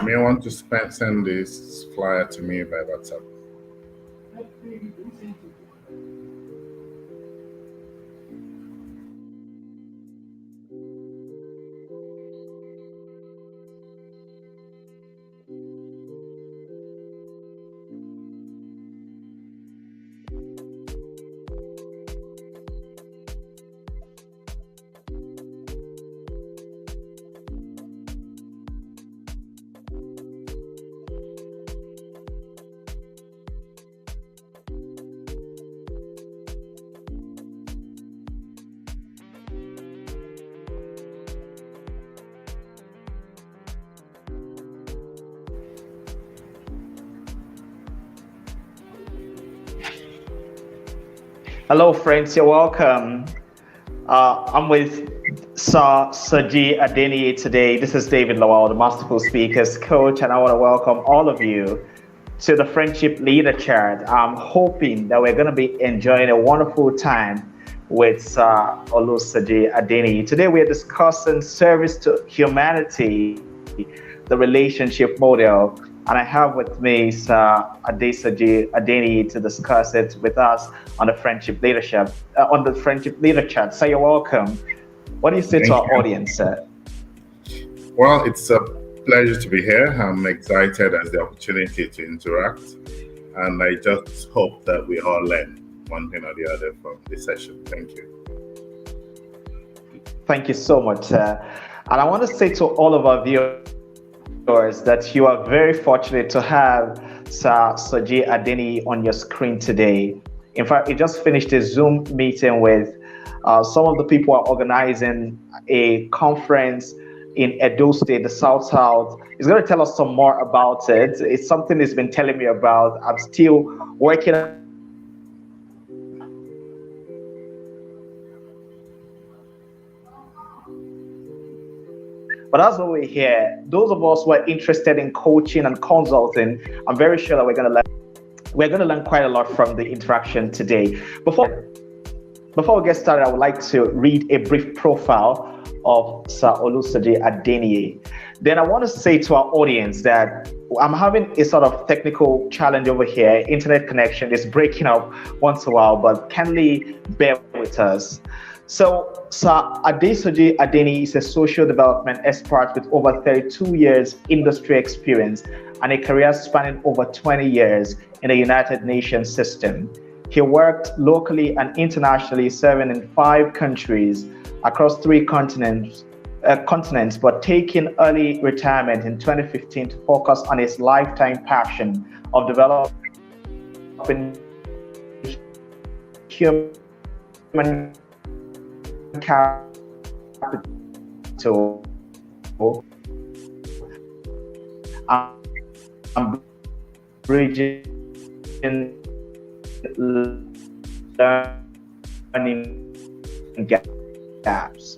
You may want to send this flyer to me by WhatsApp. Hello, friends. You're welcome. I'm with OLUSOJI Adeniyi today. This is David Lowell, the Masterful Speakers Coach, and I want to welcome all of you to the Friendship LeaderChat. I'm hoping that we're going to be enjoying a wonderful time with OLUSOJI Adeniyi. Today, we're discussing service to humanity, the relationship model. And I have with me OLUSOJI Adeniyi to discuss it with us on the Friendship Leadership, on the Friendship LeaderChat. So you're welcome. What do you say to our audience, sir? Well, it's a pleasure to be here. I'm excited as the opportunity to interact, and I just hope that we all learn one thing or the other from this session. Thank you. Thank you so much, sir. And I want to say to all of our viewers that you are very fortunate to have OLUSOJI Adeniyi on your screen today. In fact, we just finished a Zoom meeting with some of the people who are organizing a conference in Edo State, the South. He's going to tell us some more about it. It's something he's been telling me about. I'm still working. But that's what we're here. Those of us who are interested in coaching and consulting, I'm very sure that we're going to learn quite a lot from the interaction today. Before we get started, I would like to read a brief profile of Sir OLUSOJI Adeniyi. Then I want to say to our audience that I'm having a sort of technical challenge over here. Internet connection is breaking up once in a while, but kindly bear with us. So, Sir OLUSOJI Adeniyi is a social development expert with over 32 years industry experience and a career spanning over 20 years in the United Nations system. He worked locally and internationally, serving in 5 countries across 3 continents, but taking early retirement in 2015 to focus on his lifetime passion of developing human capital and bridging learning gaps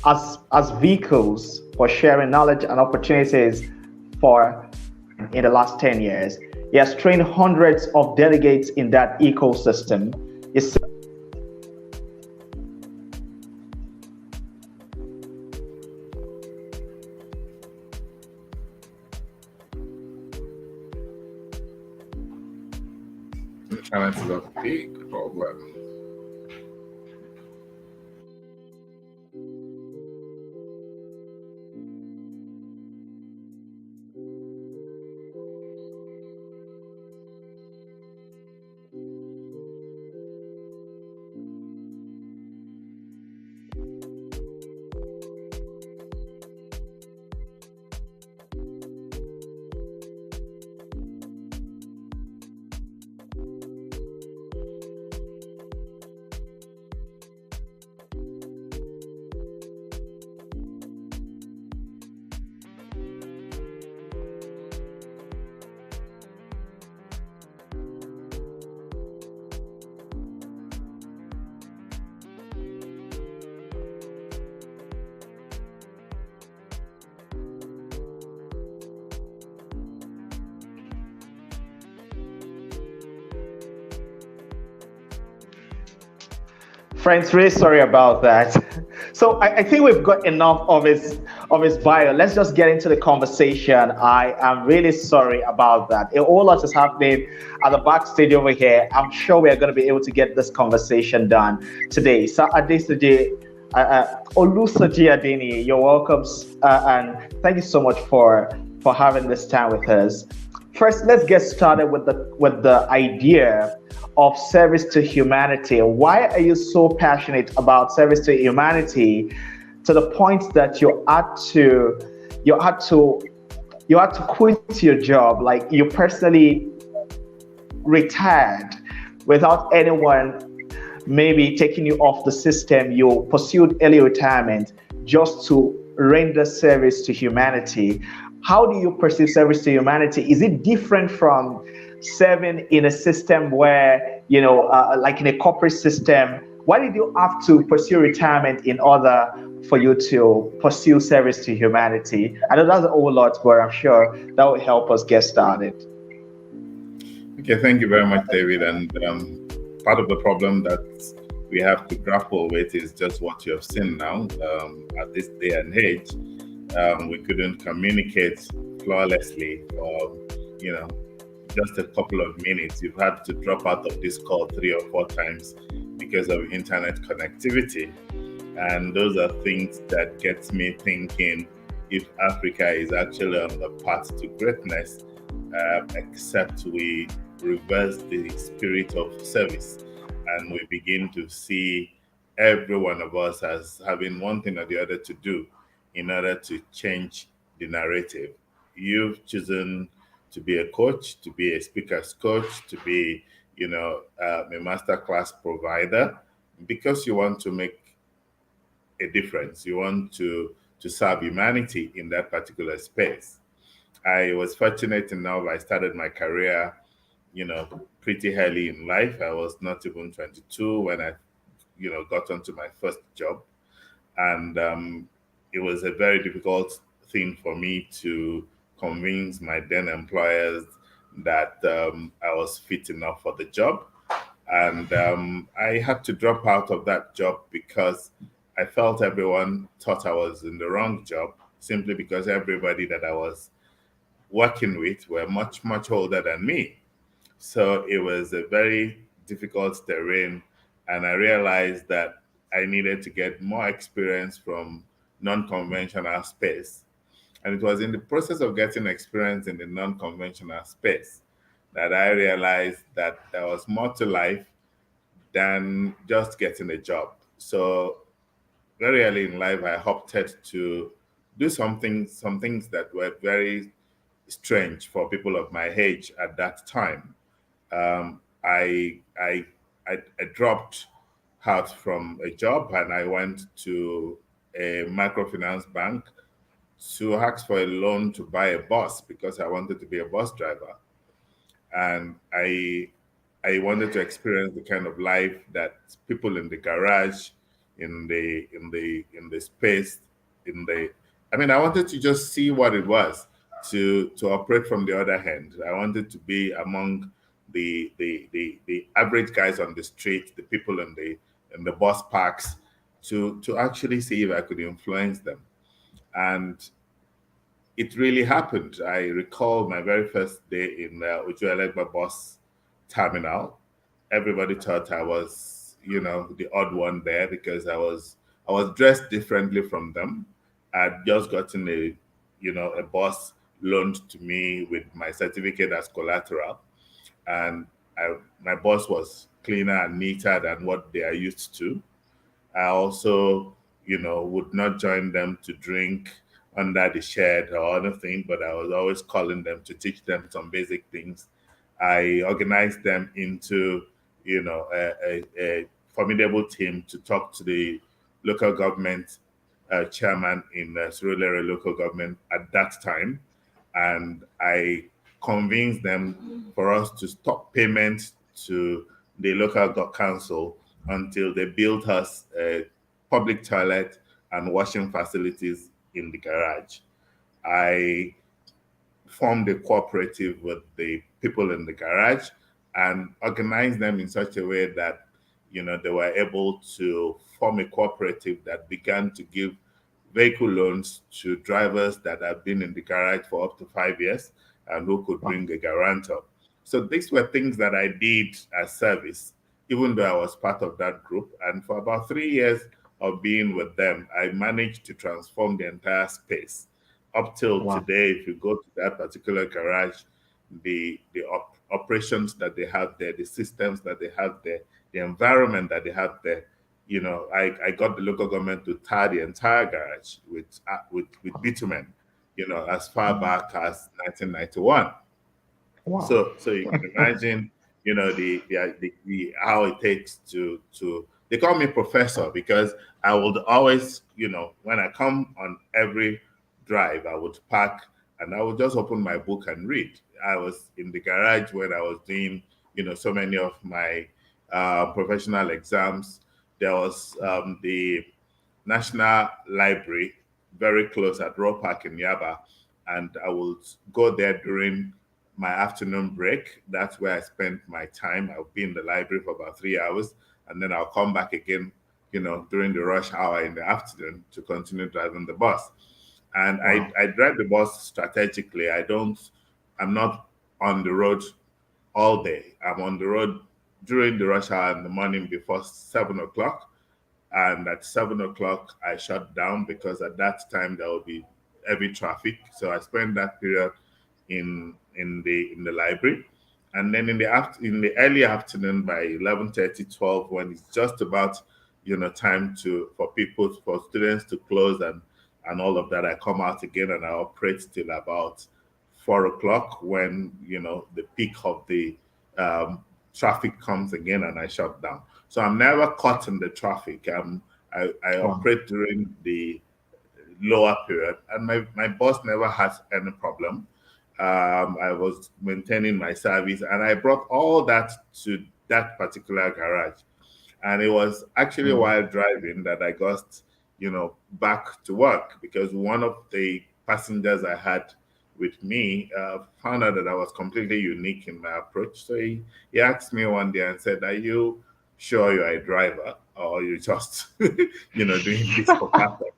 as vehicles for sharing knowledge and opportunities in the last 10 years. He has trained hundreds of delegates in that ecosystem. Internet is a big problem. Friends, really sorry about that. So I think we've got enough of of his bio. Let's just get into the conversation. I am really sorry about that. A whole lot is happening at the backstage over here. I'm sure we are going to be able to get this conversation done today. So Adesoji, OLUSOJI Adeniyi, you're welcome, and thank you so much for having this time with us. First, let's get started with the idea of service to humanity. Why are you so passionate about service to humanity to the point that you had to quit your job? Like, you personally retired without anyone maybe taking you off the system. You pursued early retirement just to render service to humanity. How do you perceive service to humanity? Is it different from serving in a system where, like in a corporate system? Why did you have to pursue retirement in order for you to pursue service to humanity? I know that's a whole lot, but I'm sure that will help us get started. Okay, thank you very much, David. And part of the problem that we have to grapple with is just what you have seen now at this day and age. We couldn't communicate flawlessly for, just a couple of minutes. You've had to drop out of this call 3 or 4 times because of internet connectivity. And those are things that gets me thinking if Africa is actually on the path to greatness, except we reverse the spirit of service and we begin to see every one of us as having one thing or the other to do in order to change the narrative. You've chosen to be a coach, to be a speaker's coach, to be, a masterclass provider, because you want to make a difference. You want to serve humanity in that particular space. I was fortunate enough, I started my career, pretty early in life. I was not even 22 when I, got onto my first job. And it was a very difficult thing for me to convince my then employers that I was fit enough for the job. And I had to drop out of that job because I felt everyone thought I was in the wrong job, simply because everybody that I was working with were much, much older than me. So it was a very difficult terrain. And I realized that I needed to get more experience from non-conventional space. And it was in the process of getting experience in the non-conventional space that I realized that there was more to life than just getting a job. So very early in life, I opted to do some things that were very strange for people of my age at that time. I dropped out from a job and I went to a microfinance bank to ask for a loan to buy a bus because I wanted to be a bus driver. And I wanted to experience the kind of life that people in the garage, in the space, I wanted to just see what it was to operate from the other hand. I wanted to be among the average guys on the street, the people in the bus parks, to actually see if I could influence them. And it really happened. I recall my very first day in Ojuelegba bus terminal. Everybody thought I was, the odd one there because I was dressed differently from them. I'd just gotten a bus loaned to me with my certificate as collateral, and my boss was cleaner and neater than what they are used to. I also, would not join them to drink under the shed or anything, but I was always calling them to teach them some basic things. I organized them into, a formidable team to talk to the local government chairman in Surulere local government at that time. And I convinced them for us to stop payments to the local council until they built us a public toilet and washing facilities in the garage. I formed a cooperative with the people in the garage and organized them in such a way that they were able to form a cooperative that began to give vehicle loans to drivers that have been in the garage for up to 5 years and who could bring a guarantor. So these were things that I did as service, even though I was part of that group. And for about 3 years of being with them, I managed to transform the entire space. Up till Wow. today, if you go to that particular garage, the operations that they have there, the systems that they have there, the environment that they have there, I got the local government to tar the entire garage with bitumen, as far back as 1991. Wow. So you can imagine, the how it takes to they call me professor because I would always, when I come on every drive, I would park and I would just open my book and read. I was in the garage when I was doing, so many of my professional exams. There was the National Library very close at Roe Park in Yaba, and I would go there during my afternoon break. That's where I spend my time. I'll be in the library for about 3 hours, and then I'll come back again, during the rush hour in the afternoon to continue driving the bus. And Wow. I drive the bus strategically. I'm not on the road all day. I'm on the road during the rush hour in the morning before 7 o'clock, and at 7 o'clock I shut down because at that time there will be heavy traffic. So I spend that period in the library, and then in the early afternoon by 11:30, 12, when it's just about time for students to close and all of that, I come out again and I operate till about 4 o'clock when the peak of the um, traffic comes again and I shut down. So I'm never caught in the traffic. I Wow. operate during the lower period, and my boss never has any problem. I was maintaining my service, and I brought all that to that particular garage. And it was actually Mm. while driving that I got, back to work because one of the passengers I had with me found out that I was completely unique in my approach. So he asked me one day and said, "Are you sure you're a driver or you just, doing this for part-time?"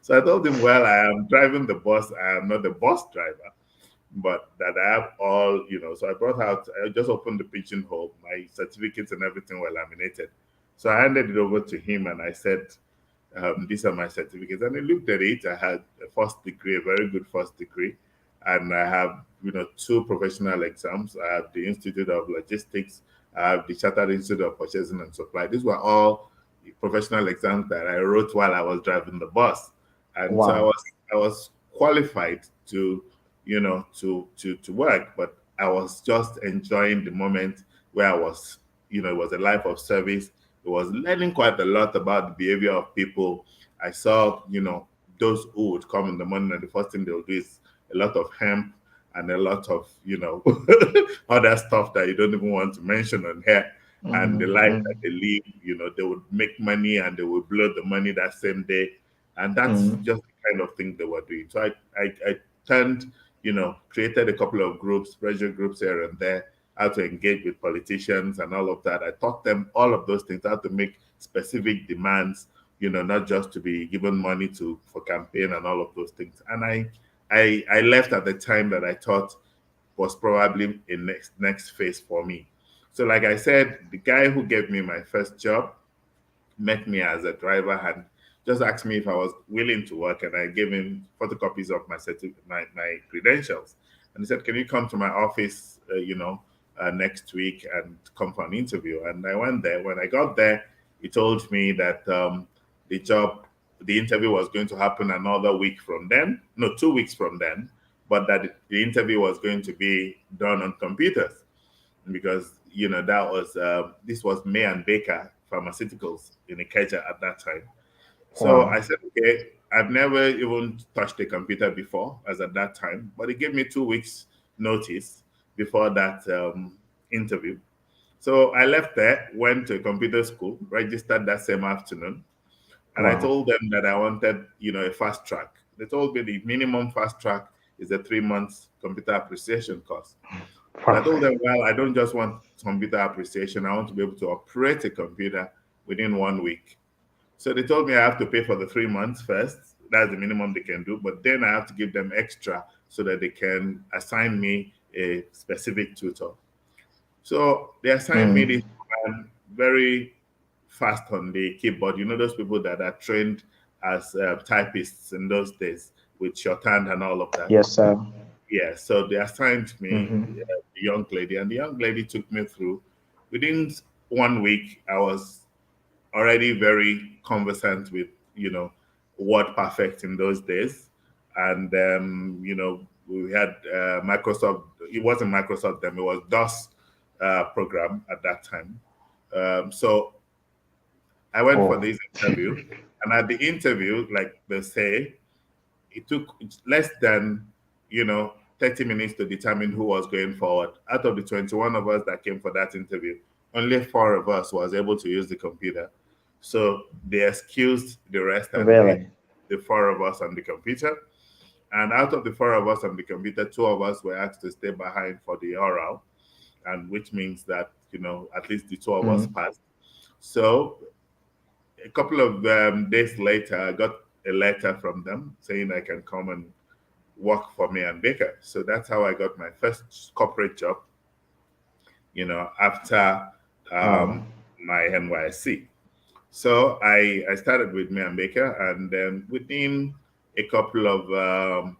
So I told him, "Well, I am driving the bus. I am not the bus driver, but that I have all, So I brought out, I just opened the pigeonhole. My certificates and everything were laminated. So I handed it over to him and I said, "These are my certificates." And he looked at it. I had a first degree, a very good first degree. And I have, two professional exams. I have the Institute of Logistics. I have the Chartered Institute of Purchasing and Supply. These were all professional exams that I wrote while I was driving the bus. And so Wow. I was qualified to work, but I was just enjoying the moment where I was, it was a life of service. It was learning quite a lot about the behavior of people. I saw, those who would come in the morning and the first thing they'll do is a lot of hemp and a lot of, other stuff that you don't even want to mention on here. And the life that they live, they would make money and they would blow the money that same day. And that's Mm. just the kind of thing they were doing. So I turned, created a couple of groups, pressure groups here and there, how to engage with politicians and all of that. I taught them all of those things, how to make specific demands, not just to be given money for campaign and all of those things. And I left at the time that I thought was probably a next phase for me. So like I said, the guy who gave me my first job met me as a driver and just asked me if I was willing to work, and I gave him photocopies of my credentials, and he said, "Can you come to my office, next week and come for an interview?" And I went there. When I got there, he told me that the job, the interview was going to happen another week from then, no, 2 weeks from then, but that the interview was going to be done on computers because that was this was May and Baker Pharmaceuticals in Ikeja at that time. So I Wow. said, okay, I've never even touched a computer before, as at that time, but he gave me 2 weeks notice before that interview. So I left there, went to a computer school, registered that same afternoon, and I Wow. told them that I wanted, a fast track. They told me the minimum fast track is a 3 months computer appreciation course. So I told Perfect. them, well, I don't just want computer appreciation. I want to be able to operate a computer within 1 week. So they told me I have to pay for the 3 months first that's the minimum they can do. But then I have to give them extra so that they can assign me a specific tutor. So they assigned me this Mm. very fast on the keyboard. You know, those people that are trained as typists in those days with shorthand and all of that. Yes, sir. Yeah, so they assigned me Mm-hmm. the young lady, and the young lady took me through. Within 1 week, I was already very conversant with, word perfect in those days. And we had Microsoft. It wasn't Microsoft then, it was DOS program at that time. So I went for Oh. this interview, and at the interview, like they say, it took less than, 30 minutes to determine who was going forward. Out of the 21 of us that came for that interview, only 4 of us was able to use the computer. So they excused the rest and Really? the 4 of us on the computer. And out of the 4 of us on the computer, 2 of us were asked to stay behind for the oral, and which means that, at least the 2 of us Mm. passed. So a couple of days later, I got a letter from them saying I can come and work for me and Baker. So that's how I got my first corporate job, after Oh. my NYC. So I started with me and Baker, and then within a couple of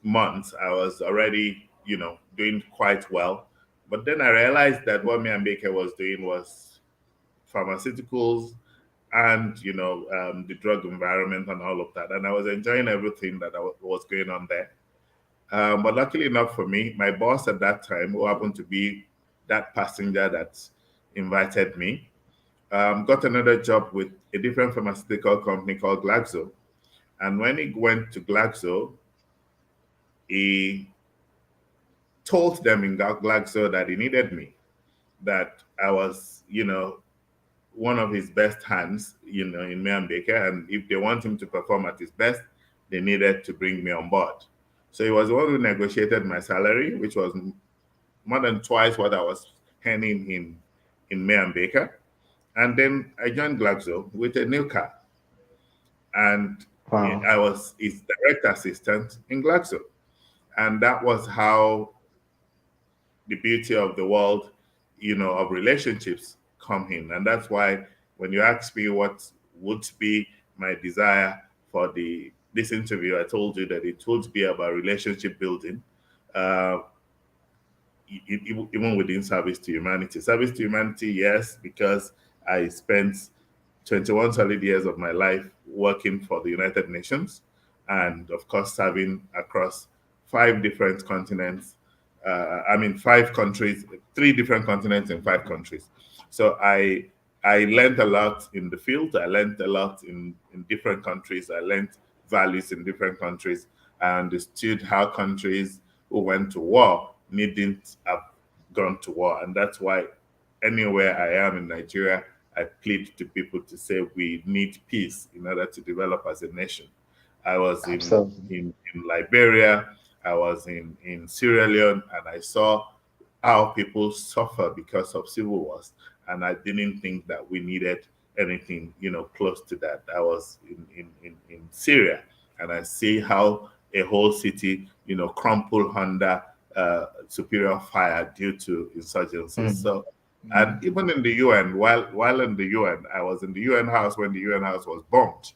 months, I was already, doing quite well. But then I realized that what me and Baker was doing was pharmaceuticals and the drug environment and all of that, and I was enjoying everything that was going on there. But luckily enough for me, my boss at that time, who happened to be that passenger that invited me, got another job with a different pharmaceutical company called Glaxo. And when he went to Glaxo, he told them in Glaxo that he needed me, that I was, one of his best hands, in Mayan Baker. And if they want him to perform at his best, they needed to bring me on board. So he was the one who negotiated my salary, which was more than twice what I was earning in Mayan Baker. And then I joined Glaxo with a new car. And Wow. I was his direct assistant in Glaxo. And that was how the beauty of the world, of relationships come in. And that's why when you ask me what would be my desire for this interview, I told you that it would be about relationship building, uh, even within service to humanity. Service to humanity, yes, because I spent 21 solid years of my life working for the United Nations, and of course, serving across 5 different continents. I mean, 5 countries, 3 different continents in 5 countries. So I learned a lot in the field. I learned a lot in different countries. I learned values in different countries. I understood how countries who went to war needn't have gone to war. And that's why anywhere I am in Nigeria, I plead to people to say we need peace in order to develop as a nation. I was Absolutely. in Liberia, I was in Sierra Leone, and I saw how people suffer because of civil wars. And I didn't think that we needed anything, close to that. I was in Syria, and I see how a whole city, crumpled under superior fire due to insurgencies. Mm. So, and Mm. even in the UN, while in the UN, I was in the UN house when the UN house was bombed.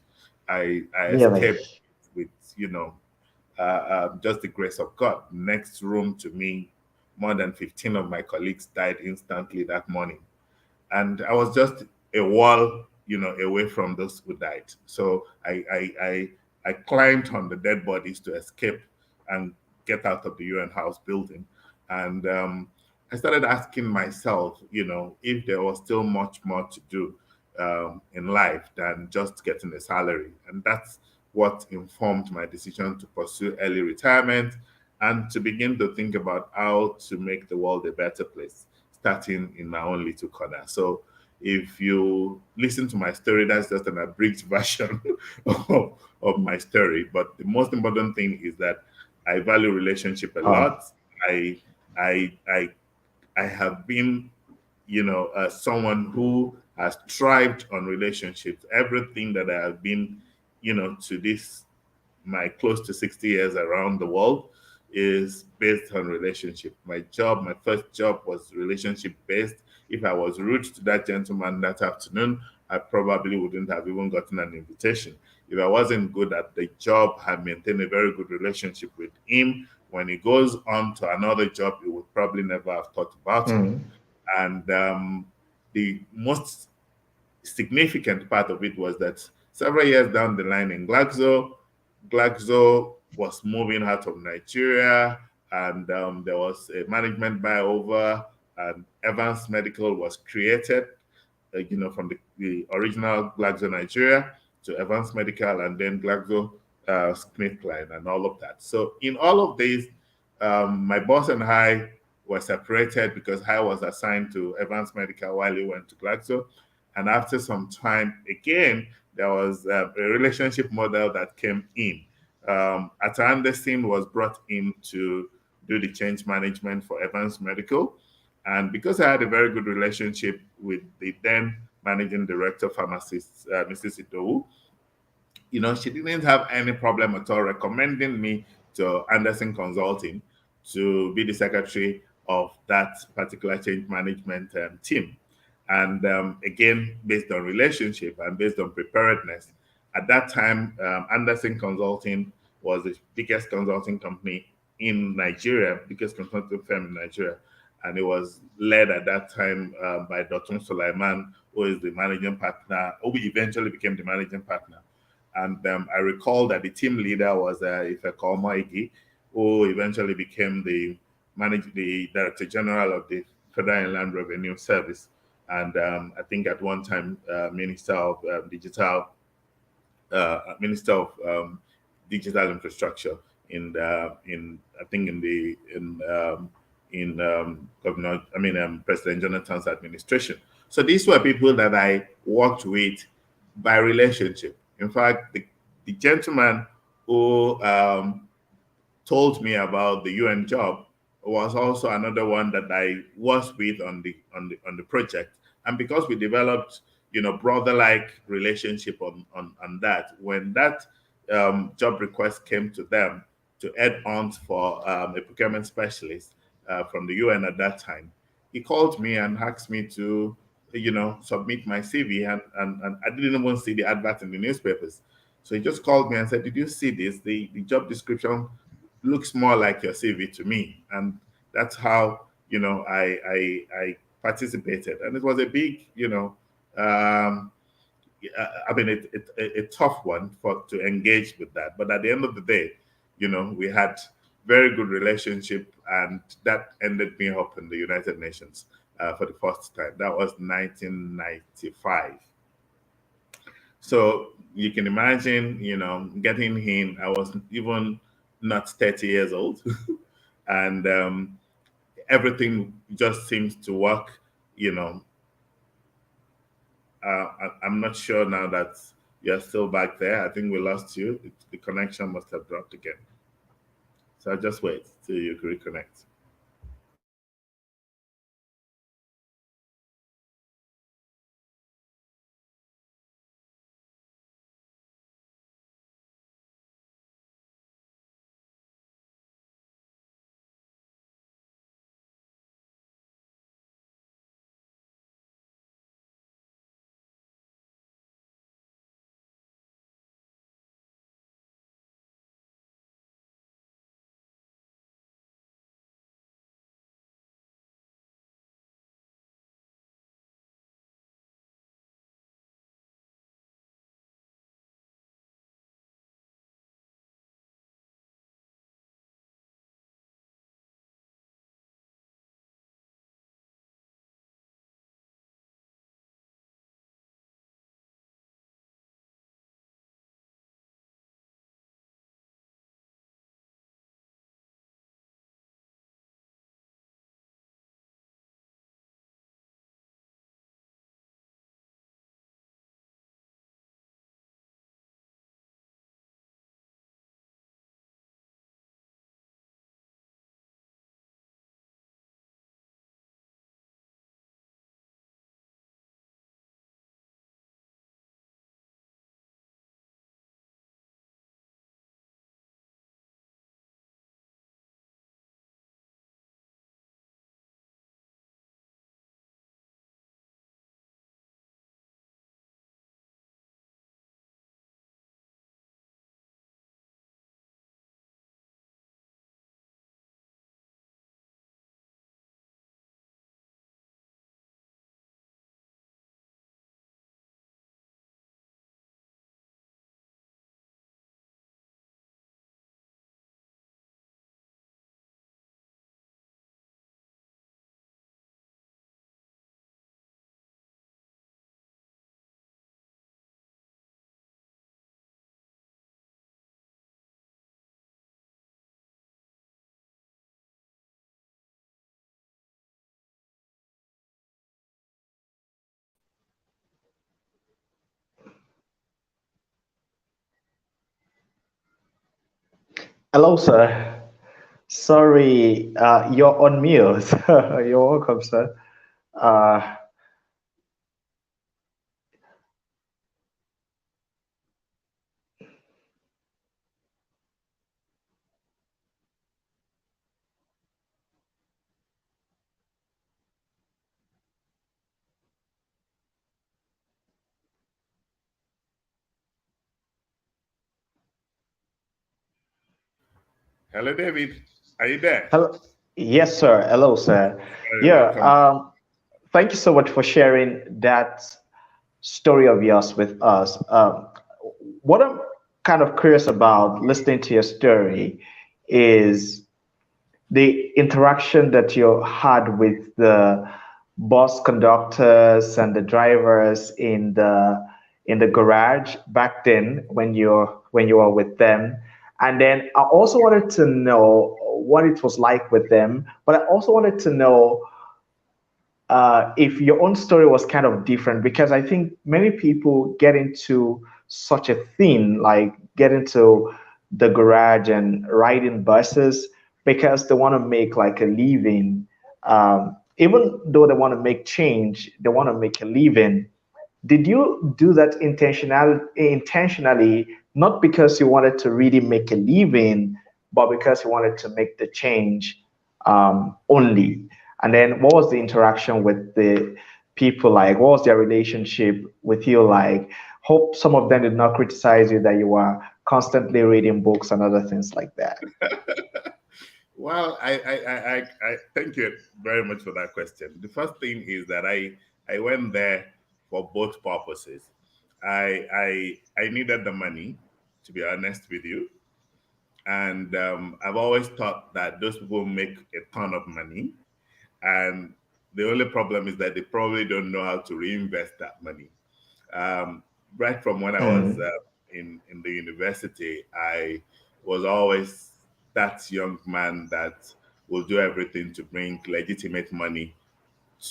I Really? escaped with, just the grace of God. Next room to me, more than 15 of my colleagues died instantly that morning. And I was just a wall, away from those who died. So I climbed on the dead bodies to escape and get out of the UN house building. And I started asking myself, if there was still much more to do in life than just getting a salary. And that's what informed my decision to pursue early retirement and to begin to think about how to make the world a better place, starting in my own little corner. So if you listen to my story, that's just an abridged version of my story. But the most important thing is that I value relationship a Oh. lot. I I I I have been, someone who has thrived on relationships. Everything that I have been, to this, my close to 60 years around the world, is based on relationship. My first job was relationship based. If I was rude to that gentleman that afternoon, I probably wouldn't have even gotten an invitation. If I wasn't good at the job, I maintained a very good relationship with him. When he goes on to another job, he would probably never have thought about me. And the most significant part of it was that several years down the line in Glaxo was moving out of Nigeria, and there was a management buyover, and Evans Medical was created, from the original Glaxo Nigeria to Evans Medical, and then Glaxo SmithKline and all of that. So in all of these, my boss and I were separated because I was assigned to Evans Medical while he went to Glaxo. And after some time, again, there was a relationship model that came in. Ata Anderson was brought in to do the change management for Evans Medical. And because I had a very good relationship with the then managing director, pharmacist, Mrs. Idowu, she didn't have any problem at all recommending me to Anderson Consulting to be the secretary of that particular change management team. And again, based on relationship and based on preparedness, at that time, Anderson Consulting was the biggest consulting company in Nigeria, biggest consulting firm in Nigeria. And it was led at that time by Dr. Sulaiman, who is the managing partner, who eventually became the managing partner. And I recall that the team leader was Ifeko Moigi, who eventually became the director general of the Federal Inland Revenue Service, and I think at one time Minister of Minister of Digital Infrastructure in I think in Governor, President Jonathan's administration. So these were people that I worked with by relationship. In fact, the gentleman who told me about the UN job was also another one that I was with on the project. And because we developed, brother-like relationship on that, when that job request came to them to add on for a procurement specialist from the UN at that time, he called me and asked me to, submit my CV, and I didn't even see the advert in the newspapers. So he just called me and said, "Did you see this? The job description looks more like your CV to me." And that's how I participated, and it was a big a tough one to engage with that. But at the end of the day, we had very good relationship, and that ended me up in the United Nations for the first time. That was 1995. So you can imagine, getting in. I was even not 30 years old, and everything just seems to work. I'm not sure now that you're still back there. I think we lost you. The connection must have dropped again. So I'll just wait till you reconnect. Hello, sir. Sorry, you're on mute. You're welcome, sir. Uh, Hello, David. Are you there? hello. Yes, sir. Hello, sir. Very Yeah. welcome. Thank you so much for sharing that story of yours with us. What I'm kind of curious about listening to your story is the interaction that you had with the bus conductors and the drivers in the garage back then when you were with them. And then I also wanted to know what it was like with them, but I also wanted to know if your own story was kind of different, because I think many people get into such a thing, like get into the garage and riding buses because they want to make like a living. Even though they want to make change, they want to make a living. Did you do that intentionally, not because you wanted to really make a living, but because you wanted to make the change only? And then what was the interaction with the people like? What was their relationship with you like? Hope some of them did not criticize you that you were constantly reading books and other things like that. Well, I thank you very much for that question. The first thing is that I went there for both purposes. I needed the money, to be honest with you, and I've always thought that those people make a ton of money, and the only problem is that they probably don't know how to reinvest that money. Um, right from when I was Mm, in the university, I was always that young man that will do everything to bring legitimate money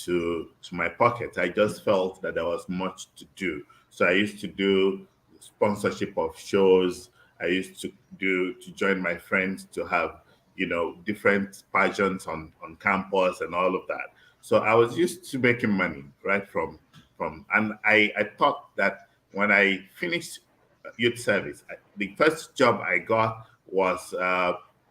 to my pocket. I just felt that there was much to do. So I used to do sponsorship of shows. I used to join my friends to have, different pageants on campus and all of that. So I was used to making money right from and I thought that when I finished youth service, the first job I got was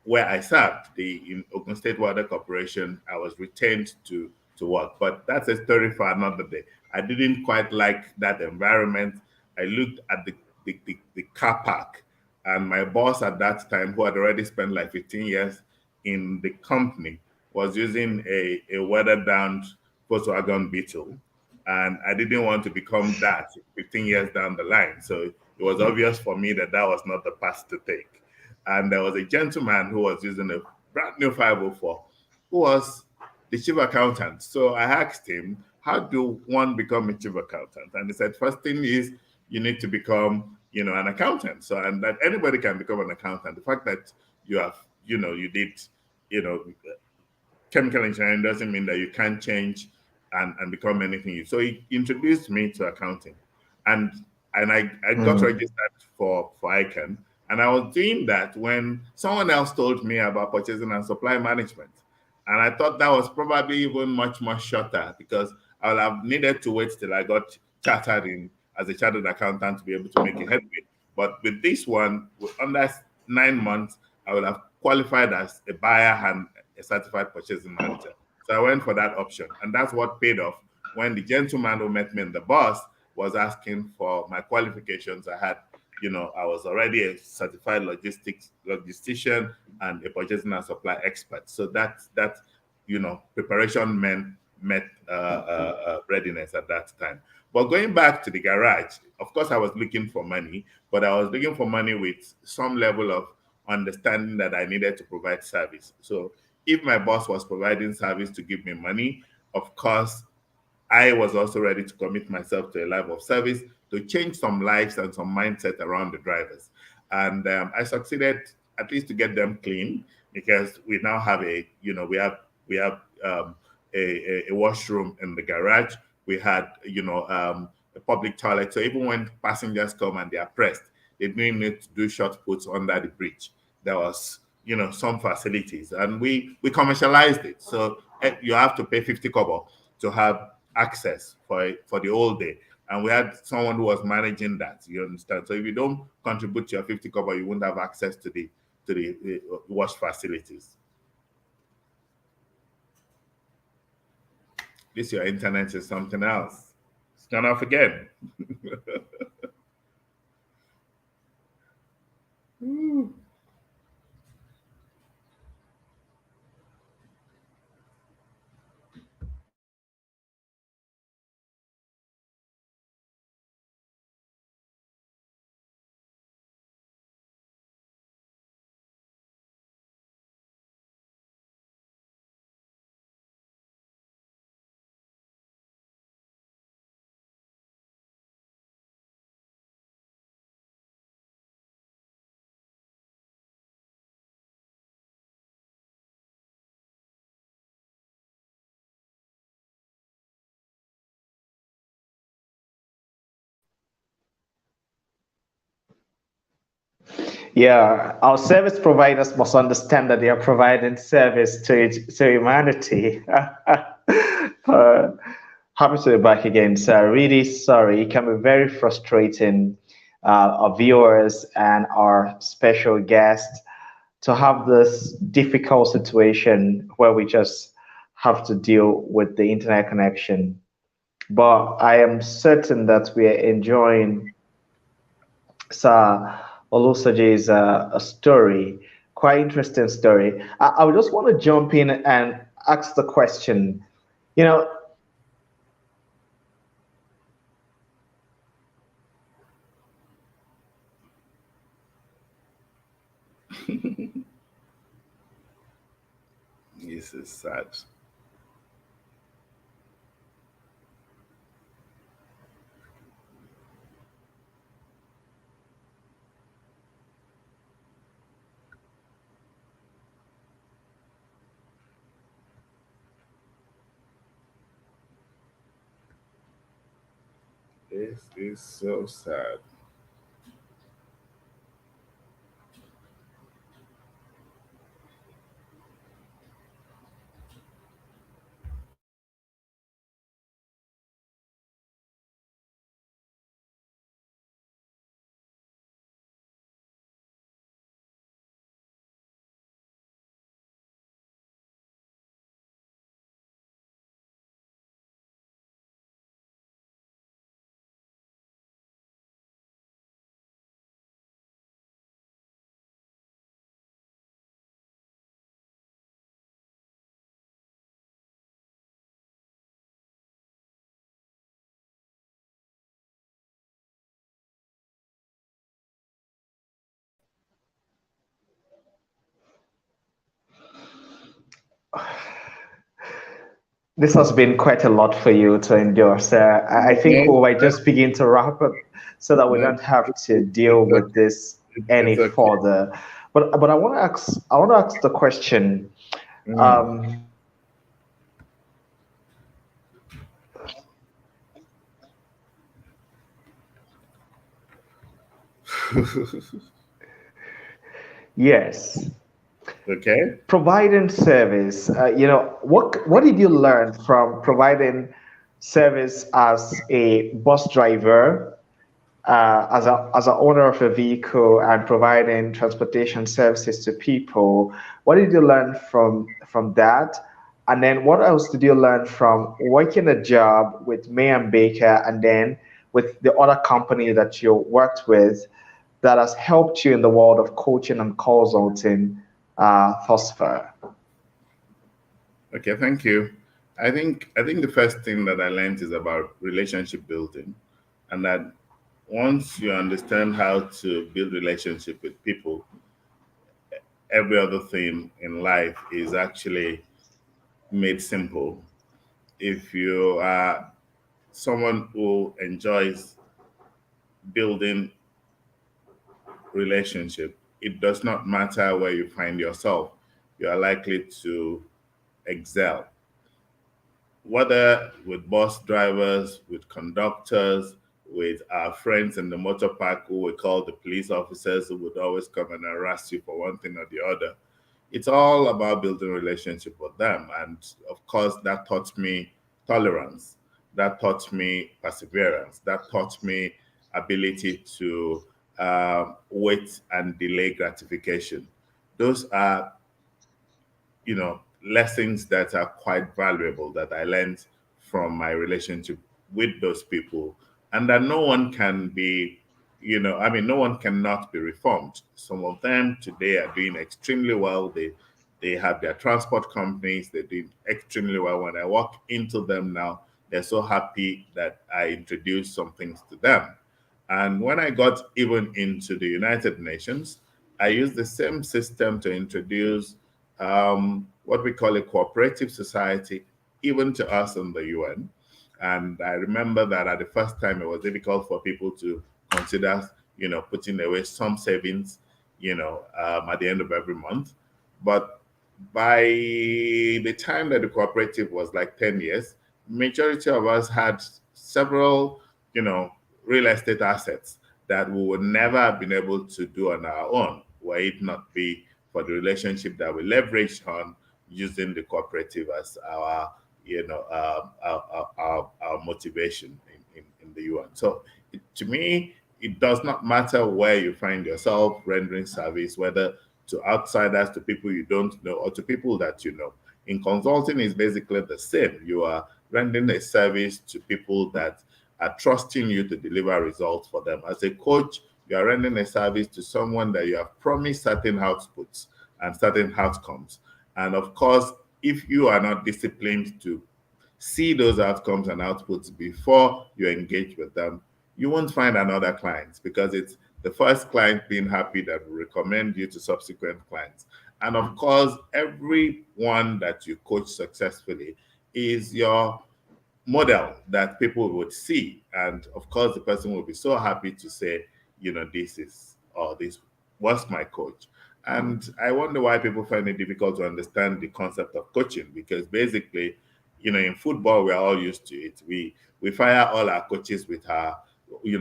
where I served, the in Ogun State Water Corporation. I was retained to work, but that's a story for another day. I didn't quite like that environment. I looked at the car park, and my boss at that time, who had already spent like 15 years in the company, was using a weathered down Volkswagen Beetle, and I didn't want to become that 15 years down the line. So it was obvious for me that that was not the path to take. And there was a gentleman who was using a brand new 504, who was the chief accountant. So I asked him, how do one become a chief accountant? And he said, first thing is you need to become, an accountant. So, and that anybody can become an accountant. The fact that you have, you did, you know, chemical engineering doesn't mean that you can't change and become anything. So he introduced me to accounting, and I got mm, registered for ICANN, and I was doing that when someone else told me about purchasing and supply management, and I thought that was probably even much shorter because I would have needed to wait till I got chartered in as a chartered accountant to be able to make a headway. But with this one, under 9 months, I would have qualified as a buyer and a certified purchasing manager. So I went for that option. And that's what paid off when the gentleman who met me in the bus was asking for my qualifications. I was already a certified logistician and a purchasing and supply expert. So that preparation met readiness at that time. But going back to the garage, of course, I was looking for money, but I was looking for money with some level of understanding that I needed to provide service. So if my boss was providing service to give me money, of course, I was also ready to commit myself to a life of service to change some lives and some mindset around the drivers. And I succeeded at least to get them clean because we now have we have a washroom in the garage. We had a public toilet. So even when passengers come and they are pressed, they don't need to do short puts under the bridge. there was, some facilities, and we commercialized it. So you have to pay 50 kobo to have access for the whole day. And we had someone who was managing that. You understand? So if you don't contribute your 50 kobo, you won't have access to the wash facilities. This your internet is something else. It's gone off again. Yeah, our service providers must understand that they are providing service to humanity. Happy to be back again, sir. Really sorry. It can be very frustrating, our viewers and our special guests, to have this difficult situation where we just have to deal with the internet connection. But I am certain that we are enjoying Sir Olusoji's a story, quite interesting story. I would just want to jump in and ask the question. You know, This is sad. This is so sad. this has been quite a lot for you to endure, sir. I think we No, might just begin to wrap up so that we no, don't have to deal it's with okay. this any It's okay. further. But I want to ask the question. Mm. Um, yes. Okay. Providing service, what did you learn from providing service as a bus driver, as a owner of a vehicle, and providing transportation services to people? What did you learn from that? And then what else did you learn from working a job with May and Baker, and then with the other company that you worked with, that has helped you in the world of coaching and consulting thus far? Okay, thank you. I think the first thing that I learned is about relationship building, and that once you understand how to build relationship with people, every other thing in life is actually made simple. If you are someone who enjoys building relationship, it does not matter where you find yourself, you are likely to excel, whether with bus drivers, with conductors, with our friends in the motor park who we call the police officers who would always come and harass you for one thing or the other. It's all about building relationship with them. And of course, that taught me tolerance. That taught me perseverance. That taught me ability to wait and delay gratification. Those are, lessons that are quite valuable that I learned from my relationship with those people, and that no one can be, no one cannot be reformed. Some of them today are doing extremely well. They have their transport companies. They're doing extremely well. When I walk into them now, they're so happy that I introduced some things to them. And when I got even into the United Nations, I used the same system to introduce what we call a cooperative society, even to us in the UN. And I remember that at the first time it was difficult for people to consider, putting away some savings, at the end of every month. But by the time that the cooperative was like 10 years, majority of us had several, you know, real estate assets that we would never have been able to do on our own, were it not be for the relationship that we leveraged on using the cooperative as our, our motivation in the UN. So to me, it does not matter where you find yourself rendering service, whether to outsiders, to people you don't know, or to people that you know. In consulting, is basically the same. You are rendering a service to people that are trusting you to deliver results for them. As a coach, you are rendering a service to someone that you have promised certain outputs and certain outcomes. And of course, if you are not disciplined to see those outcomes and outputs before you engage with them, you won't find another client, because it's the first client being happy that will recommend you to subsequent clients. And of course, everyone that you coach successfully is your model that people would see. And of course, the person will be so happy to say, this is, or this was my coach. And I wonder why people find it difficult to understand the concept of coaching, because basically, in football, we're all used to it. We fire all our coaches with our,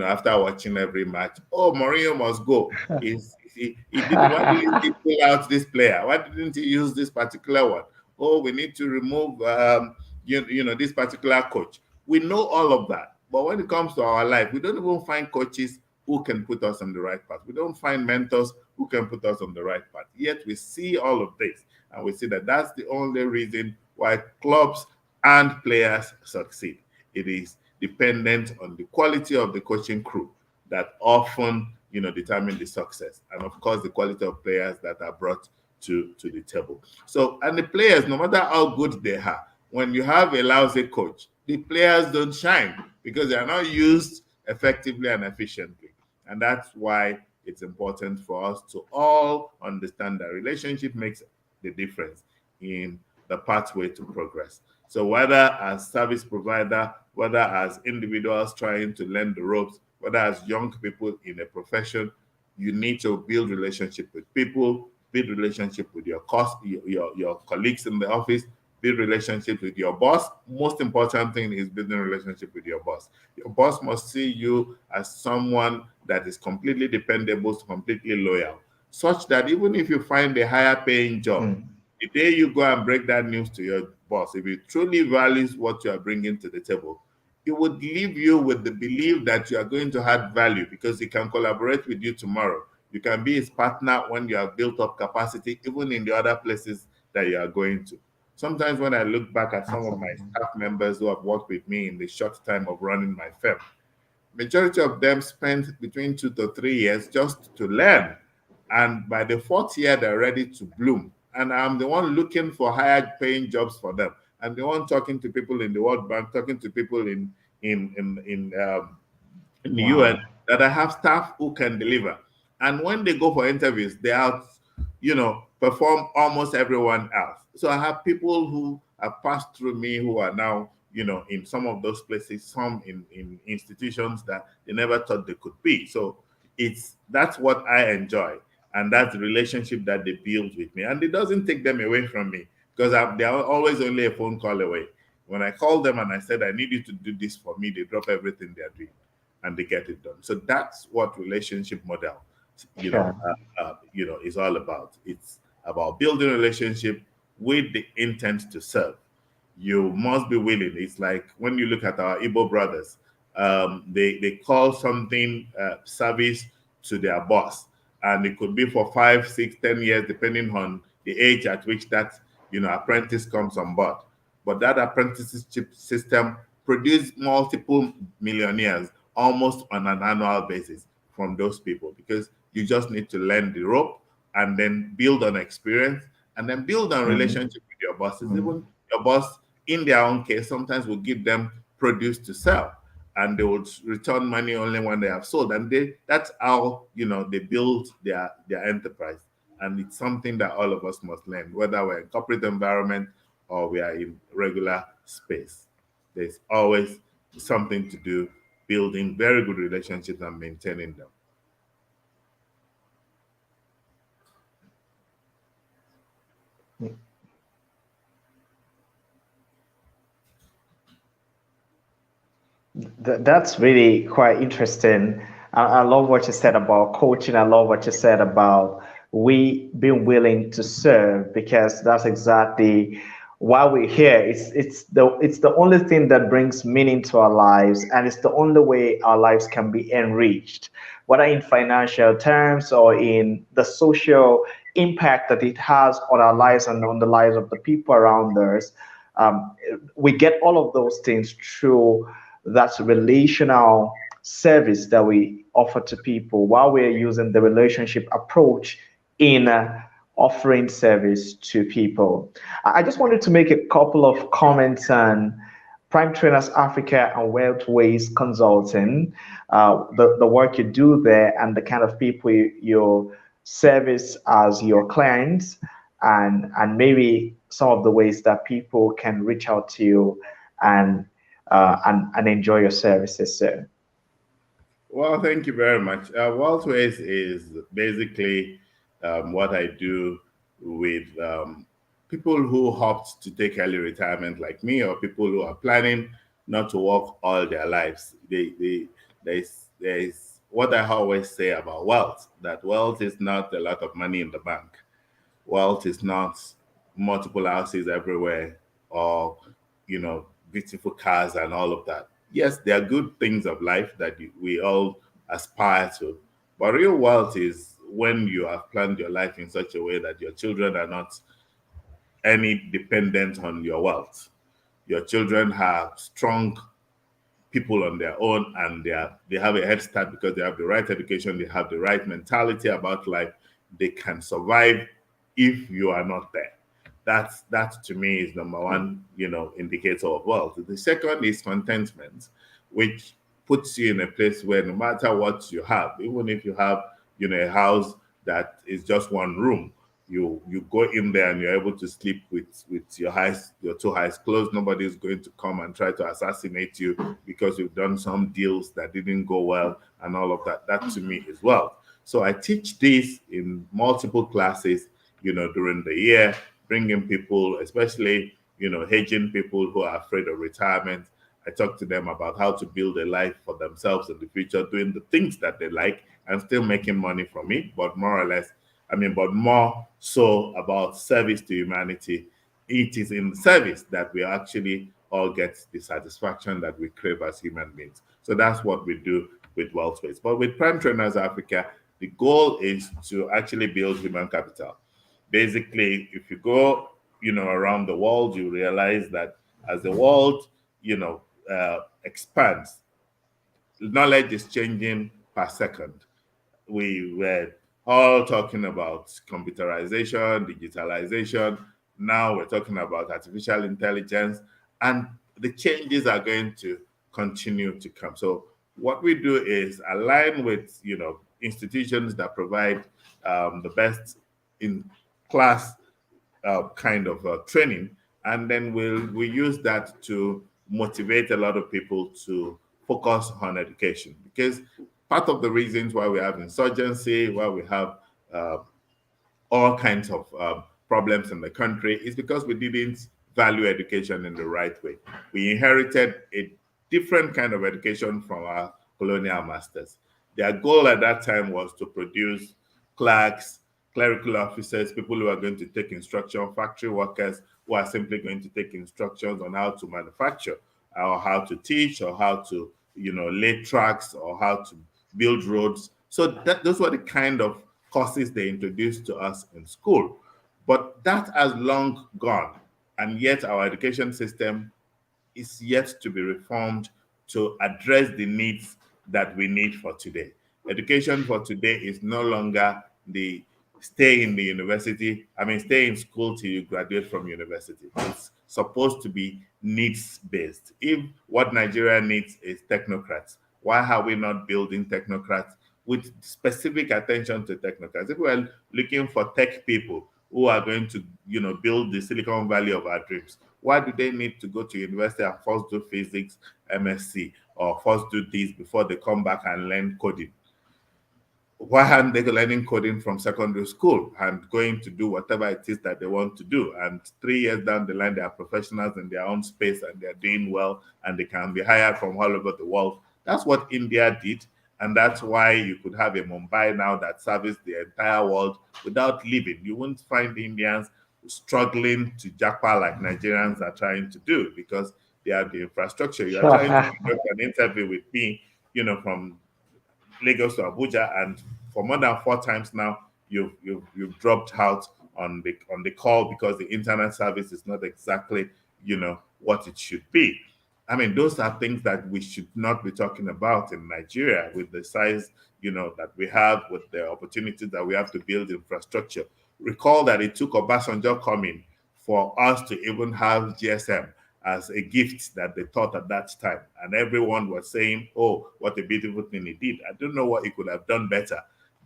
after watching every match, oh, Mourinho must go. He didn't, why didn't he pull out this player? Why didn't he use this particular one? Oh, we need to remove this particular coach. We know all of that. But when it comes to our life, we don't even find coaches who can put us on the right path. We don't find mentors who can put us on the right path. Yet we see all of this, and we see that that's the only reason why clubs and players succeed. It is dependent on the quality of the coaching crew that often, determine the success, and of course the quality of players that are brought to the table. So, and the players, no matter how good they are, when you have a lousy coach, the players don't shine because they are not used effectively and efficiently. And that's why it's important for us to all understand that relationship makes the difference in the pathway to progress. So whether as service provider, whether as individuals trying to learn the ropes, whether as young people in a profession, you need to build relationship with people, build relationship with your colleagues in the office, build relationship with your boss. Most important thing is building relationship with your boss. Your boss must see you as someone that is completely dependable, completely loyal, such that even if you find a higher paying job, Mm. the day you go and break that news to your boss, if he truly values what you are bringing to the table, he would leave you with the belief that you are going to add value, because he can collaborate with you tomorrow. You can be his partner when you have built up capacity, even in the other places that you are going to. Sometimes when I look back at some of my Absolutely. staff members who have worked with me in the short time of running my firm, majority of them spent between 2 to 3 years just to learn. And by the fourth year, they're ready to bloom. And I'm the one looking for higher paying jobs for them. I'm the one talking to people in the World Bank, talking to people in the UN, Wow. that I have staff who can deliver. And when they go for interviews, they out, perform almost everyone else. So I have people who have passed through me who are now, in some of those places, some in institutions that they never thought they could be. So that's what I enjoy. And that's the relationship that they build with me. And it doesn't take them away from me, because they're always only a phone call away. When I call them and I said, I need you to do this for me, they drop everything they're doing. and they get it done. So that's what relationship model, Sure. is all about. It's about building relationship with the intent to serve. You must be willing. It's like when you look at our Igbo brothers, they call something service to their boss, and it could be for 5, 6, 10 years, depending on the age at which that apprentice comes on board. But that apprenticeship system produced multiple millionaires almost on an annual basis from those people, because you just need to learn the rope and then build on experience and then build on Mhm. relationship with your bosses. Mhm. Even your boss, in their own case, sometimes will give them produce to sell, and they would return money only when they have sold. And that's how they build their enterprise. And it's something that all of us must learn, whether we're in corporate environment or we are in regular space. There's always something to do building very good relationships and maintaining them. That's really quite interesting. I love what you said about coaching. I love what you said about we being willing to serve, because that's exactly why we're here. It's the only thing that brings meaning to our lives, and it's the only way our lives can be enriched, whether in financial terms or in the social impact that it has on our lives and on the lives of the people around us. Um, we get all of those things through that relational service that we offer to people while we're using the relationship approach in offering service to people. I just wanted to make a couple of comments on Prime Trainers Africa and Wealth Ways Consulting, the work you do there, and the kind of people you service as your clients, and maybe some of the ways that people can reach out to you and and enjoy your services, sir. Well, thank you very much. Waltways is basically what I do with people who opt to take early retirement, like me, or people who are planning not to work all their lives. There's what I always say about wealth, that wealth is not a lot of money in the bank. Wealth is not multiple houses everywhere, or beautiful cars and all of that. Yes, there are good things of life that we all aspire to, but real wealth is when you have planned your life in such a way that your children are not any dependent on your wealth. Your children have strong people on their own, and they have a head start because they have the right education, they have the right mentality about life. They can survive if you are not there. That to me is number one, indicator of wealth. The second is contentment, which puts you in a place where no matter what you have, even if you have a house that is just one room, you go in there and you're able to sleep with your two eyes closed. Nobody's going to come and try to assassinate you because you've done some deals that didn't go well and all of that. That to me is wealth. So I teach this in multiple classes, during the year, bringing people, especially, aging people who are afraid of retirement. I talk to them about how to build a life for themselves in the future, doing the things that they like and still making money from it, but more or less, but more so about service to humanity. It is in service that we actually all get the satisfaction that we crave as human beings. So that's what we do with WealthWays. But with Prime Trainers Africa, the goal is to actually build human capital. Basically, if you go, around the world, you realize that as the world, expands, knowledge is changing per second. We were all talking about computerization, digitalization. Now we're talking about artificial intelligence, and the changes are going to continue to come. So what we do is align with institutions that provide the best in class kind of training, and then we use that to motivate a lot of people to focus on education, because part of the reasons why we have insurgency, why we have uh, all kinds of problems in the country is because we didn't value education in the right way. We inherited a different kind of education from our colonial masters. Their goal at that time was to produce clerks, clerical officers, people who are going to take instruction, factory workers who are simply going to take instructions on how to manufacture or how to teach or how to, lay tracks or how to build roads. So those were the kind of courses they introduced to us in school. But that has long gone, and yet our education system is yet to be reformed to address the needs that we need for today. Education for today is no longer the stay in the university, stay in school till you graduate from university. It's supposed to be needs based. If what Nigeria needs is technocrats, why are we not building technocrats with specific attention to technocrats? If we're looking for tech people who are going to, build the Silicon Valley of our dreams, why do they need to go to university and first do physics, MSc, or first do this before they come back and learn coding? Why aren't they learning coding from secondary school and going to do whatever it is that they want to do? And 3 years down the line, they are professionals in their own space and they're doing well and they can be hired from all over the world. That's what India did. And that's why you could have a Mumbai now that services the entire world without leaving. You won't find Indians struggling to jackpot like Nigerians are trying to do because they have the infrastructure. You are trying to conduct an interview with me, from Lagos to Abuja, and for more than 4 times now, you've dropped out on the call because the internet service is not exactly what it should be. Those are things that we should not be talking about in Nigeria with the size that we have, with the opportunities that we have to build infrastructure. Recall that it took Obasanjo coming for us to even have GSM as a gift that they thought at that time. And everyone was saying, oh, what a beautiful thing he did. I don't know what he could have done better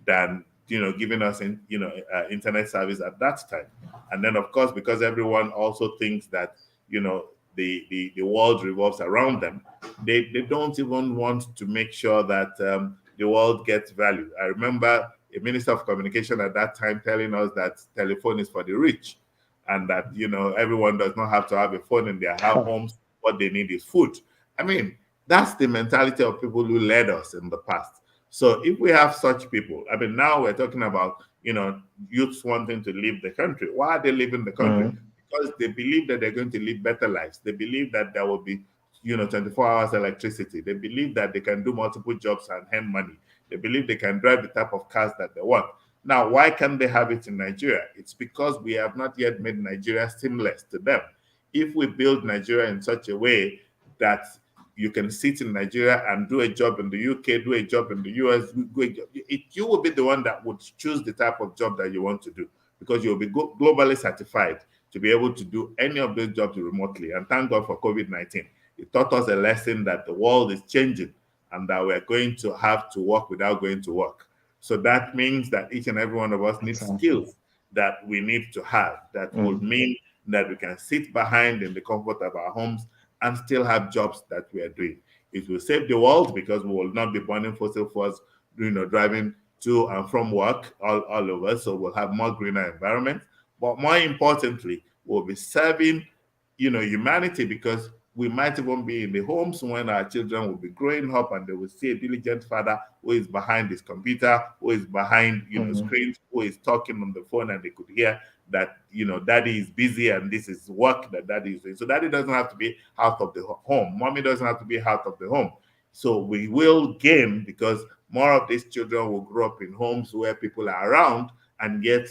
than, giving us, internet service at that time. And then, of course, because everyone also thinks that, the world revolves around them, they don't even want to make sure that the world gets value. I remember a minister of communication at that time telling us that telephone is for the rich, and that everyone does not have to have a phone in their homes. What they need is food. That's the mentality of people who led us in the past. So if we have such people, now we're talking about youths wanting to leave the country. Why are they leaving the country? Because they believe that they're going to live better lives. They believe that there will be 24 hours electricity. They believe that they can do multiple jobs and earn money. They believe they can drive the type of cars that they want. Now, why can't they have it in Nigeria? It's because we have not yet made Nigeria seamless to them. If we build Nigeria in such a way that you can sit in Nigeria and do a job in the UK, do a job in the US, you will be the one that would choose the type of job that you want to do, because you'll be globally certified to be able to do any of those jobs remotely. And thank God for COVID-19. It taught us a lesson that the world is changing and that we're going to have to work without going to work. So that means that each and every one of us needs skills that we need to have that would mean that we can sit behind in the comfort of our homes and still have jobs that we are doing. It will save the world because we will not be burning fossil fuels, driving to and from work all over. So we'll have more greener environment. But more importantly, we'll be serving, humanity, because we might even be in the homes when our children will be growing up and they will see a diligent father who is behind his computer, who is behind, screens, who is talking on the phone, and they could hear that, daddy is busy and this is work that daddy is doing. So daddy doesn't have to be out of the home. Mommy doesn't have to be out of the home. So we will gain because more of these children will grow up in homes where people are around, and yet,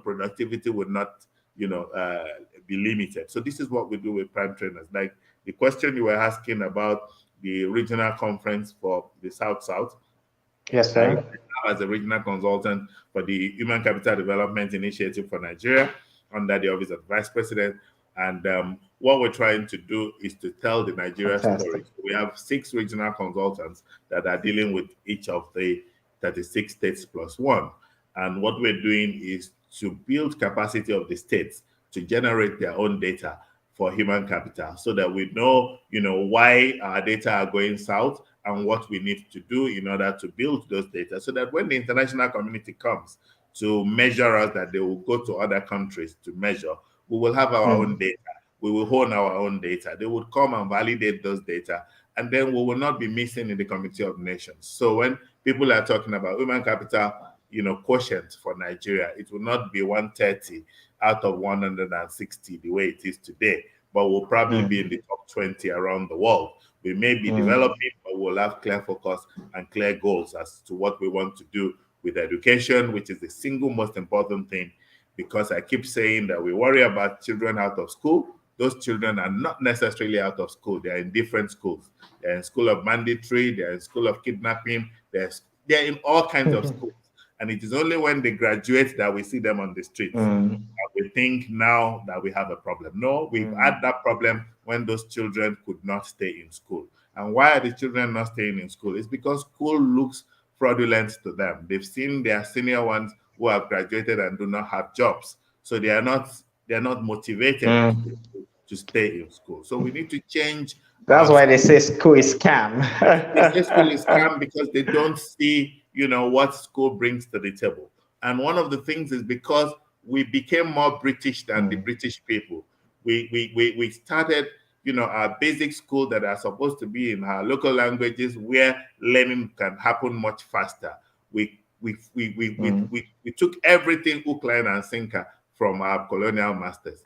productivity would not, be limited. So this is what we do with prime trainers. Like the question you were asking about the regional conference for the South-South. Yes, sir. As a regional consultant for the Human Capital Development Initiative for Nigeria under the Office of Vice President. And what we're trying to do is to tell the Nigeria story. So we have 6 regional consultants that are dealing with each of the 36 states plus 1. And what we're doing is to build capacity of the states to generate their own data for human capital, so that we know, why our data are going south and what we need to do in order to build those data, so that when the international community comes to measure us, that they will go to other countries to measure, we will have our own data. We will own our own data. They would come and validate those data and then we will not be missing in the Committee of Nations. So when people are talking about human capital, quotient for Nigeria, it will not be 130 out of 160 the way it is today, but we'll probably be in the top 20 around the world. We may be developing, but we'll have clear focus and clear goals as to what we want to do with education, which is the single most important thing, because I keep saying that we worry about children out of school. Those children are not necessarily out of school. They're in different schools. They're in school of mandatory, they're in school of kidnapping, they're in all kinds of schools. And it is only when they graduate that we see them on the streets. And we think now that we have a problem. No, we've had that problem when those children could not stay in school. And why are the children not staying in school? It's because school looks fraudulent to them. They've seen their senior ones who have graduated and do not have jobs. So they are not motivated to stay in school. So we need to change. That's why they say school is scam. They say school is scam because they don't see, what school brings to the table. And one of the things is because we became more British than the British people. We started, our basic school that are supposed to be in our local languages where learning can happen much faster. We took everything hook, line, and sinker from our colonial masters.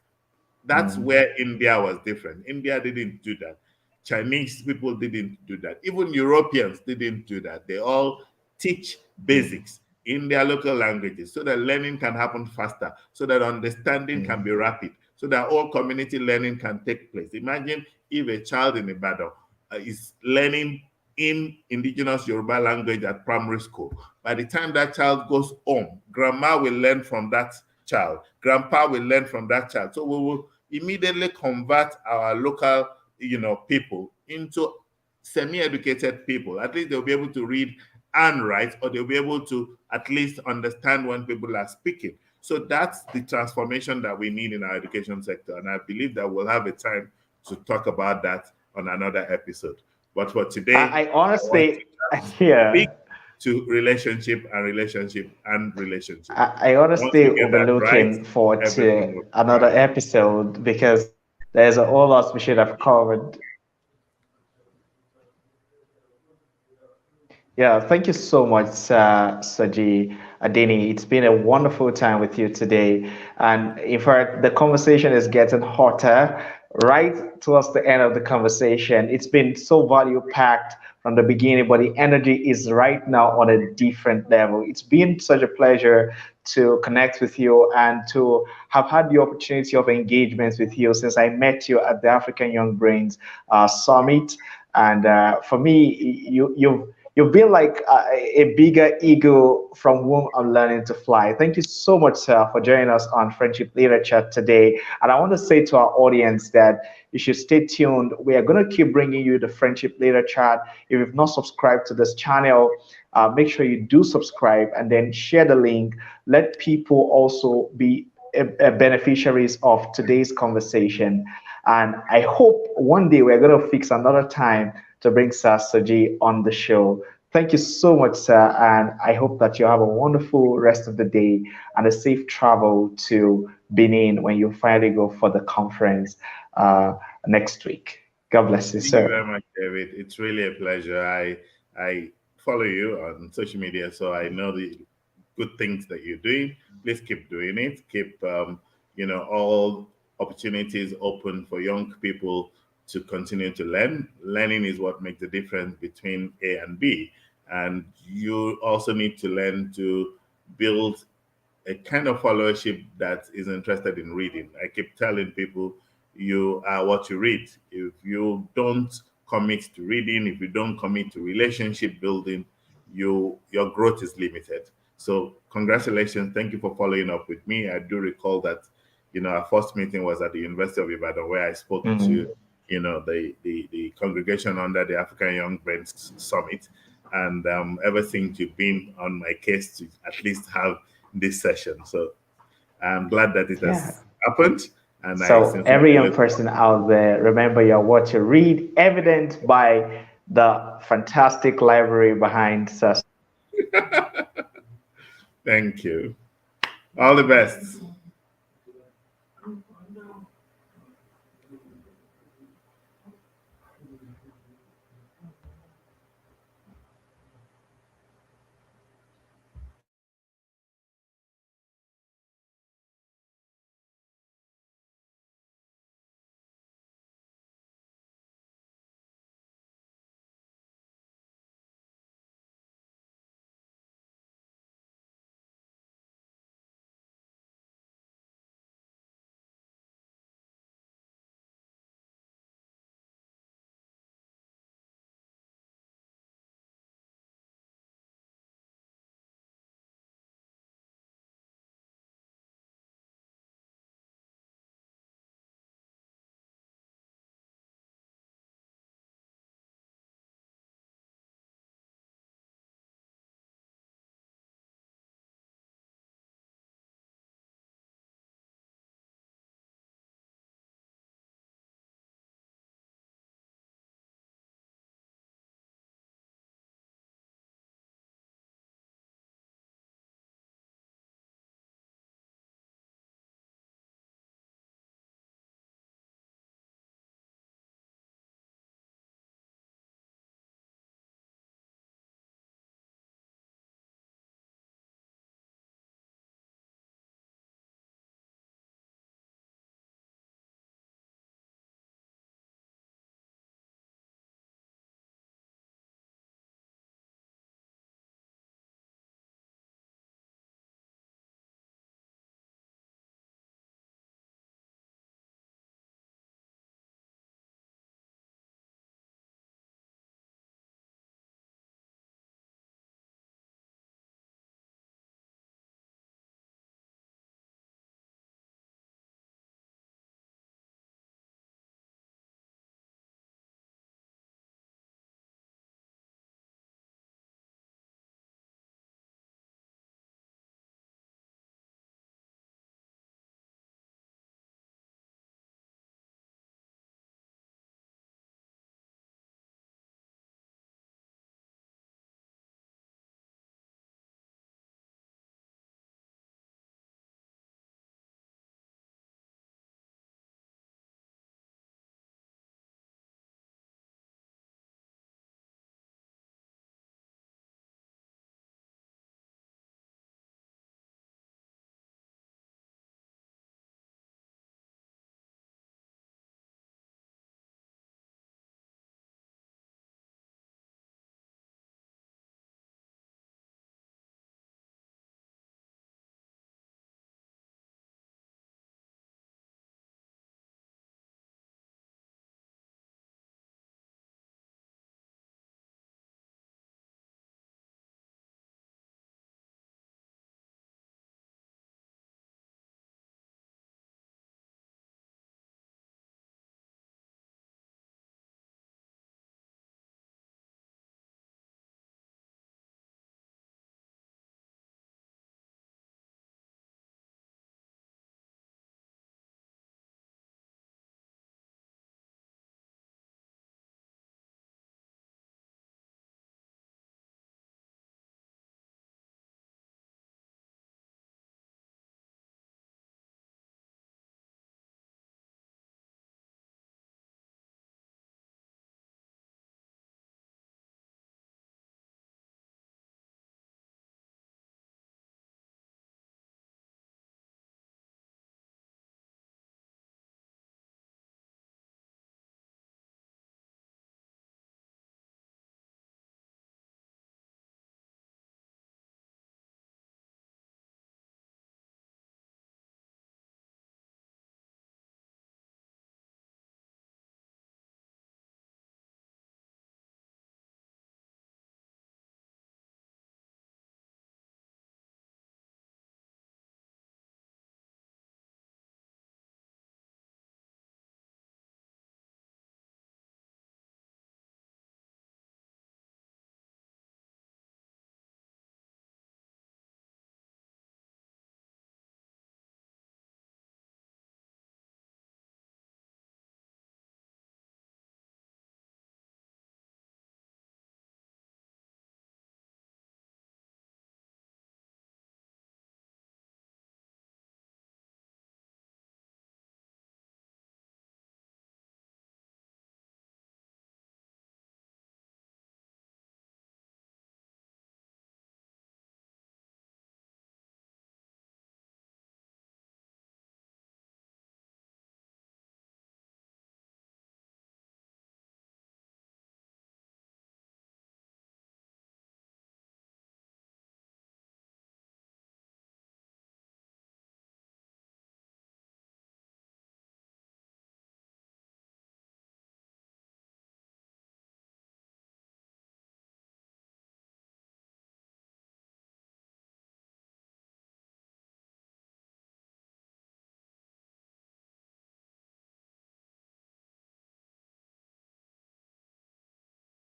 That's where India was different. India didn't do that. Chinese people didn't do that. Even Europeans didn't do that. They all teach basics in their local languages so that learning can happen faster, so that understanding can be rapid, so that all community learning can take place. Imagine if a child in Ibadan is learning in indigenous Yoruba language at primary school. By the time that child goes home, grandma will learn from that child. Grandpa will learn from that child. So we will immediately convert our local, people into semi-educated people. At least they'll be able to read and write, or they'll be able to at least understand when people are speaking. So that's the transformation that we need in our education sector. And I believe that we'll have a time to talk about that on another episode. But for today, I honestly, yeah. To relationship and relationship and relationship. I honestly will be looking forward to another episode because there's a whole lot we should have covered. Yeah, thank you so much, Soji Adeniyi. It's been a wonderful time with you today. And in fact, the conversation is getting hotter right towards the end of the conversation. It's been so value packed from the beginning, but the energy is right now on a different level. It's been such a pleasure to connect with you and to have had the opportunity of engagements with you since I met you at the African Young Brains Summit. And for me, you've been like a bigger eagle from whom I'm learning to fly. Thank you so much, sir, for joining us on Friendship Leader Chat today. And I want to say to our audience that you should stay tuned. We are going to keep bringing you the Friendship Leader Chat. If you've not subscribed to this channel, make sure you do subscribe and then share the link. Let people also be beneficiaries of today's conversation. And I hope one day we're going to fix another time to bring Sir Soji on the show. Thank you so much, sir. And I hope that you have a wonderful rest of the day and a safe travel to Benin when you finally go for the conference next week. God bless you, sir. Thank you very much, David. It's really a pleasure. I follow you on social media, so I know the good things that you're doing. Please keep doing it. Keep, all opportunities open for young people to continue to learn. Learning is what makes the difference between A and B. And you also need to learn to build a kind of followership that is interested in reading. I keep telling people, you are what you read. If you don't commit to reading, if you don't commit to relationship building, your growth is limited. So congratulations. Thank you for following up with me. I do recall that, our first meeting was at the University of Ibadan, where I spoke to, the congregation under the African Young Brains Summit. And ever since you've been on my case to at least have this session. So I'm glad that it has happened. And so every young person out there, remember you're what you read, evident by the fantastic library behind us. Thank you. All the best.